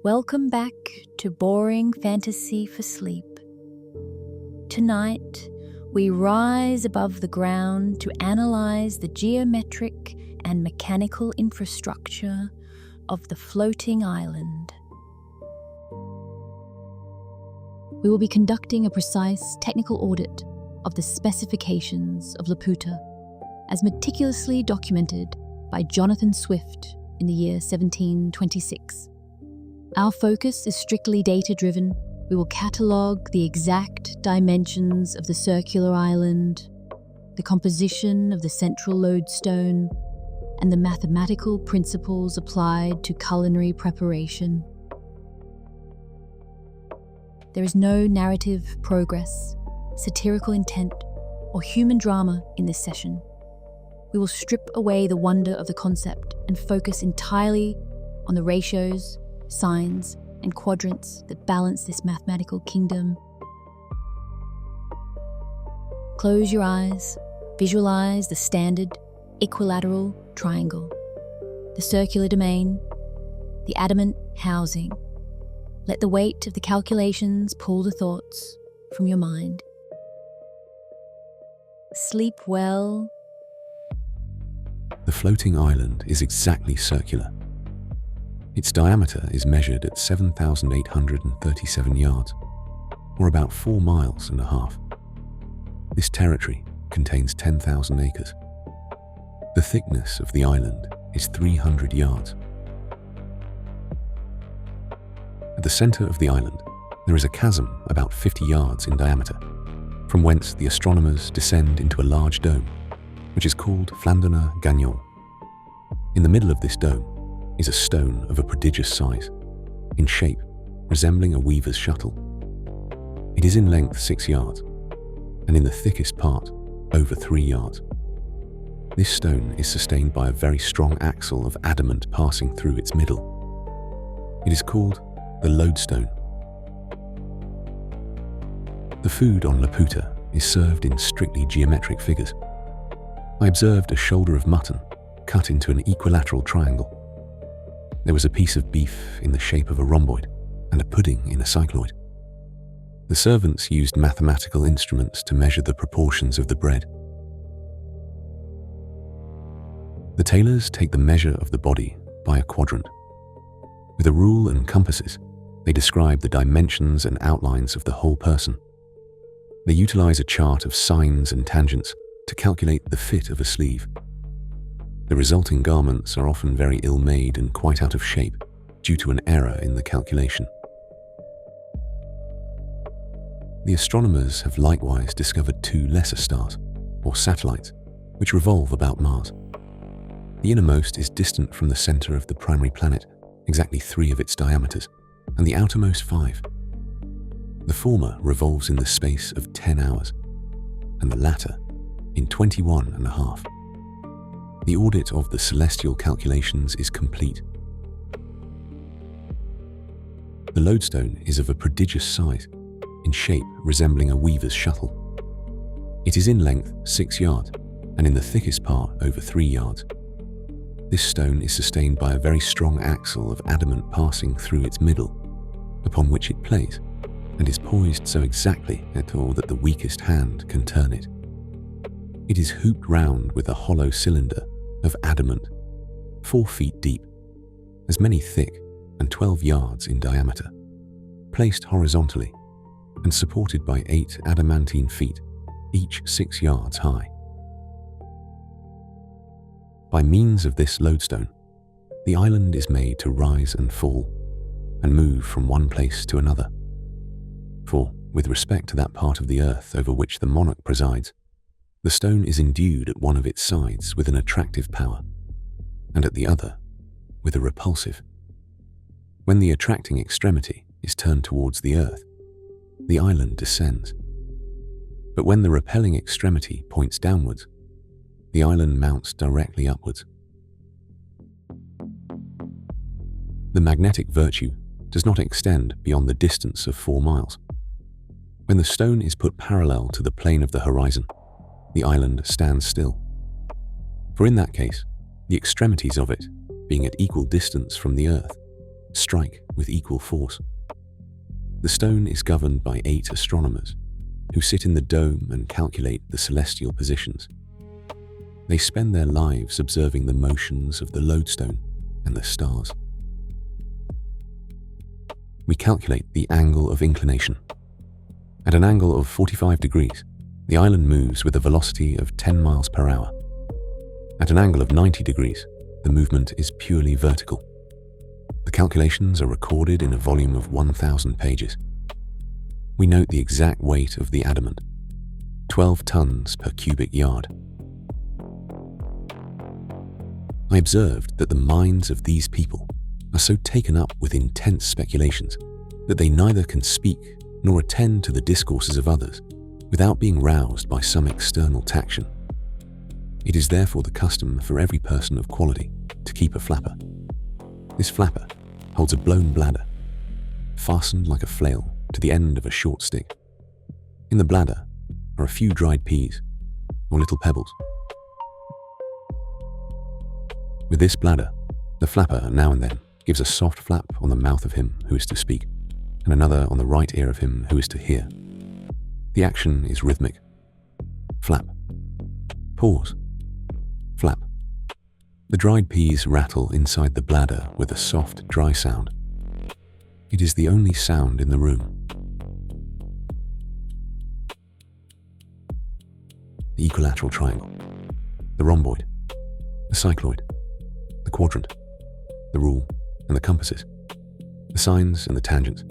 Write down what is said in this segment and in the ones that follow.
Welcome back to Boring Fantasy for Sleep. Tonight, we rise above the ground to analyze the geometric and mechanical infrastructure of the floating island. We will be conducting a precise technical audit of the specifications of Laputa, as meticulously documented by Jonathan Swift in the year 1726. Our focus is strictly data-driven. We will catalogue the exact dimensions of the circular island, the composition of the central lodestone, and the mathematical principles applied to culinary preparation. There is no narrative progress, satirical intent, or human drama in this session. We will strip away the wonder of the concept and focus entirely on the ratios, signs, and quadrants that balance this mathematical kingdom. Close your eyes, visualize the standard equilateral triangle, the circular domain, the adamant housing. Let the weight of the calculations pull the thoughts from your mind. Sleep well. The floating island is exactly circular. Its diameter is measured at 7,837 yards, or about 4 miles and a half. This territory contains 10,000 acres. The thickness of the island is 300 yards. At the center of the island, there is a chasm about 50 yards in diameter, from whence the astronomers descend into a large dome, which is called Flandona Gagnon. In the middle of this dome is a stone of a prodigious size, in shape resembling a weaver's shuttle. It is in length 6 yards, and in the thickest part over 3 yards. This stone is sustained by a very strong axle of adamant passing through its middle. It is called the lodestone. The food on Laputa is served in strictly geometric figures. I observed a shoulder of mutton cut into an equilateral triangle. There was a piece of beef in the shape of a rhomboid and a pudding in a cycloid. The servants used mathematical instruments to measure the proportions of the bread. The tailors take the measure of the body by a quadrant. With a rule and compasses, they describe the dimensions and outlines of the whole person. They utilize a chart of sines and tangents to calculate the fit of a sleeve. The resulting garments are often very ill-made and quite out of shape due to an error in the calculation. The astronomers have likewise discovered 2 lesser stars, or satellites, which revolve about Mars. The innermost is distant from the center of the primary planet, exactly 3 of its diameters, and the outermost 5. The former revolves in the space of 10 hours, and the latter in 21 and a half. The audit of the celestial calculations is complete. The lodestone is of a prodigious size, in shape resembling a weaver's shuttle. It is in length 6 yards, and in the thickest part over 3 yards. This stone is sustained by a very strong axle of adamant passing through its middle, upon which it plays, and is poised so exactly at all that the weakest hand can turn it. It is hooped round with a hollow cylinder of adamant, 4 feet deep, as many thick and 12 yards in diameter, placed horizontally and supported by 8 adamantine feet, each 6 yards high. By means of this lodestone, the island is made to rise and fall and move from one place to another. For, with respect to that part of the earth over which the monarch presides, the stone is endued at one of its sides with an attractive power, and at the other with a repulsive. When the attracting extremity is turned towards the earth, the island descends. But when the repelling extremity points downwards, the island mounts directly upwards. The magnetic virtue does not extend beyond the distance of 4 miles. When the stone is put parallel to the plane of the horizon, the island stands still. For in that case, the extremities of it, being at equal distance from the earth, strike with equal force. The stone is governed by 8 astronomers who sit in the dome and calculate the celestial positions. They spend their lives observing the motions of the lodestone and the stars. We calculate the angle of inclination. At an angle of 45 degrees, the island moves with a velocity of 10 miles per hour. At an angle of 90 degrees, the movement is purely vertical. The calculations are recorded in a volume of 1,000 pages. We note the exact weight of the adamant, 12 tons per cubic yard. I observed that the minds of these people are so taken up with intense speculations that they neither can speak nor attend to the discourses of others without being roused by some external taction. It is therefore the custom for every person of quality to keep a flapper. This flapper holds a blown bladder, fastened like a flail to the end of a short stick. In the bladder are a few dried peas or little pebbles. With this bladder, the flapper now and then gives a soft flap on the mouth of him who is to speak, and another on the right ear of him who is to hear. The action is rhythmic. Flap. Pause. Flap. The dried peas rattle inside the bladder with a soft, dry sound. It is the only sound in the room. The equilateral triangle, the rhomboid, the cycloid, the quadrant, the rule and the compasses, the sines and the tangents,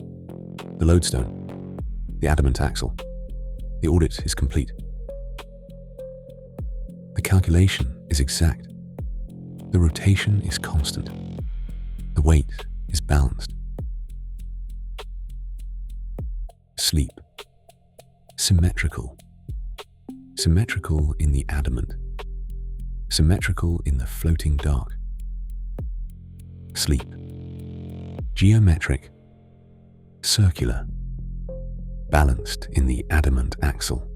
the lodestone, the adamant axle. The audit is complete. The calculation is exact. The rotation is constant. The weight is balanced. Sleep. Symmetrical. Symmetrical in the adamant. Symmetrical in the floating dark. Sleep. Geometric. Circular. Balanced in the adamant axle.